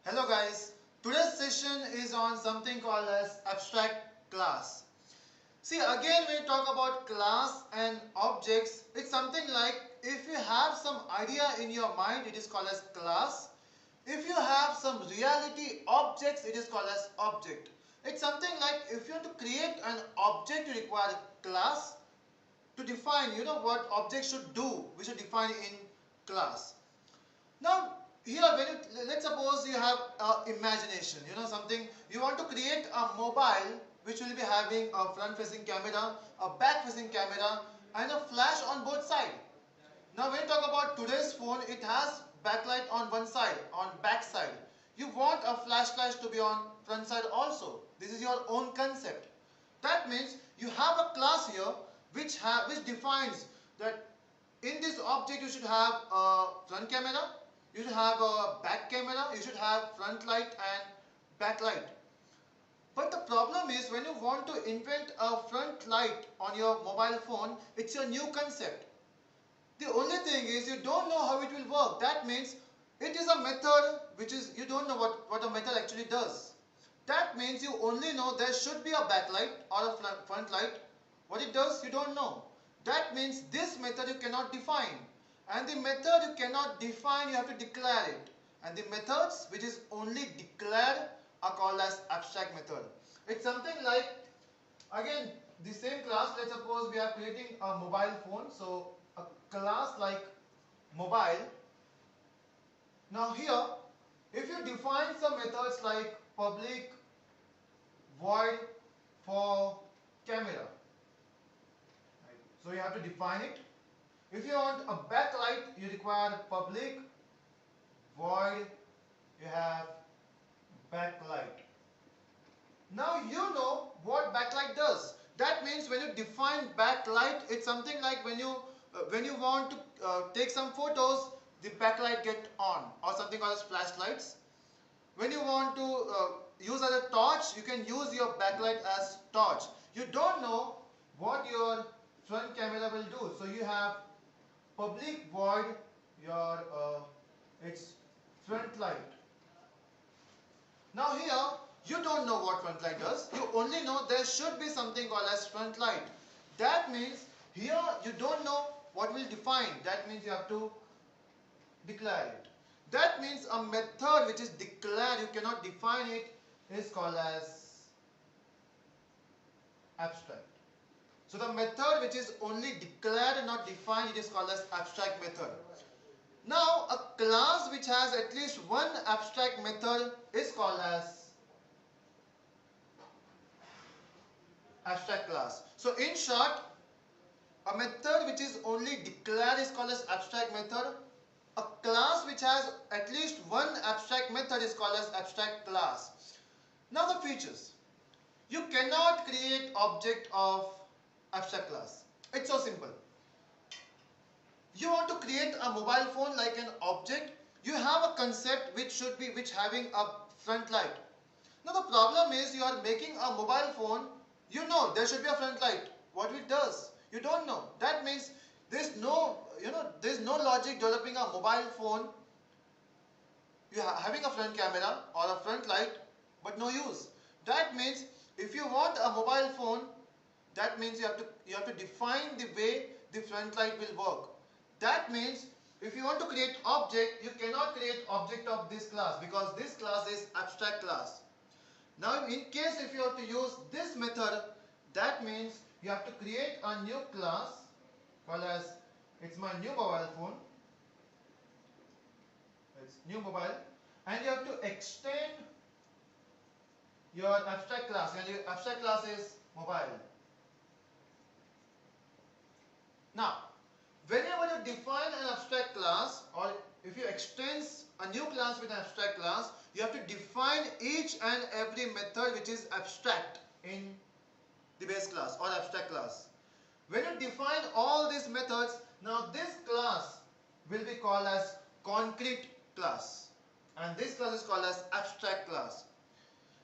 Hello guys, today's session is on something called as abstract class. See, again when we talk about class and objects, it's something like if you have some idea in your mind, it is called as class. If you have some reality objects, it is called as object. It's something like if you want to create an object, you require a class. To define, what object should do, we should define in class. Now, here, let's suppose you have imagination, something, you want to create a mobile which will be having a front-facing camera, a back-facing camera, and a flash on both sides. Now, when you talk about today's phone, it has backlight on one side, on back side. You want a flashlight to be on front side also. This is your own concept. That means you have a class here which defines that in this object you should have a front camera, you should have a back camera, you should have front light and back light. But the problem is when you want to invent a front light on your mobile phone, it's a new concept. The only thing is you don't know how it will work. That means it is a method which is, you don't know what a method actually does. That means you only know there should be a backlight or a front light. What it does, you don't know. That means this method you cannot define. And the method you cannot define, you have to declare it. And the methods which is only declared are called as abstract method. It's something like, again, the same class, let's suppose we are creating a mobile phone. So a class like mobile. Now here, if you define some methods like public void for camera, right? So you have to define it. If you want a backlight, you require public void, you have backlight. Now you know what backlight does. That means when you define backlight, it's something like when you want to take some photos, the backlight get on, or something called as flashlights. When you want to use as a torch, you can use your backlight as torch. You don't know what your front camera will do. So you have public void your its front light. Now here you don't know what front light does. You only know there should be something called as front light. That means here you don't know what will define. That means you have to declare it. That means a method which is declared, you cannot define it, is called as abstract. So the method which is only declared and not defined, it is called as abstract method. Now a class which has at least one abstract method is called as abstract class. So in short, a method which is only declared is called as abstract method. A class which has at least one abstract method is called as abstract class. Now the features. You cannot create object of abstract class. It's so simple. You want to create a mobile phone like an object. You have a concept which having a front light. Now the problem is you are making a mobile phone. You know there should be a front light. What it does, you don't know. That means there's no logic developing a mobile phone. You are having a front camera or a front light, but no use. That means if you want a mobile phone, that means you have to define the way the front light will work. That means if you want to create object, you cannot create object of this class because this class is abstract class. Now in case if you have to use this method, that means you have to create a new class called as, it's my new mobile phone, it's new mobile, and you have to extend your abstract class, and your abstract class is mobile. Now whenever you define an abstract class, or if you extend a new class with an abstract class, you have to define each and every method which is abstract in the base class or abstract class. When you define all these methods, now this class will be called as concrete class, and this class is called as abstract class.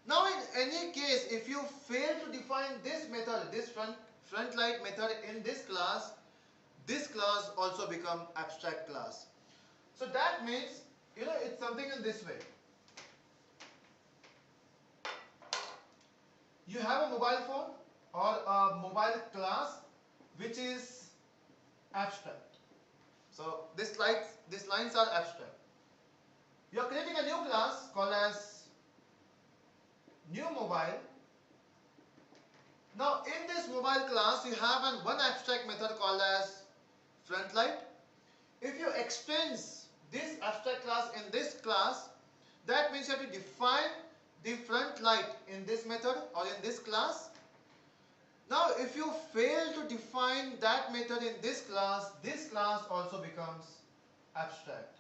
Now in any case, if you fail to define this method, this front light method in this class also become abstract class. So that means, it's something in this way. mobile phone or a mobile class which is abstract. So these lines are abstract. You are creating a new class called as new mobile. Now in this mobile class you have one abstract method called as front light. If you extend this abstract class in this class, that means you have to define the front light in this method or in this class. Now if you fail to define that method in this class also becomes abstract.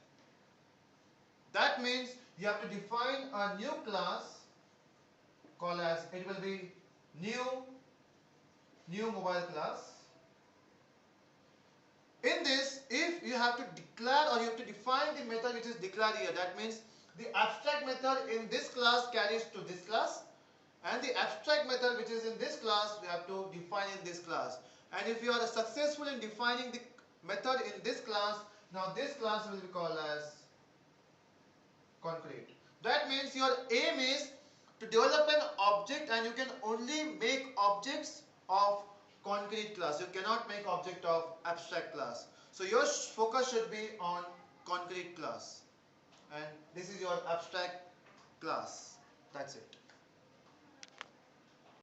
That means you have to define a new class called as, it will be new mobile class. In this, if you have to declare or you have to define the method which is declared here, that means the abstract method in this class carries to this class, and the abstract method which is in this class we have to define in this class. And if you are successful in defining the method in this class, now this class will be called as concrete. That means your aim is to develop an object, and you can only make objects of concrete class. You cannot make object of abstract class. So your focus should be on concrete class, and this is your abstract class. That's it.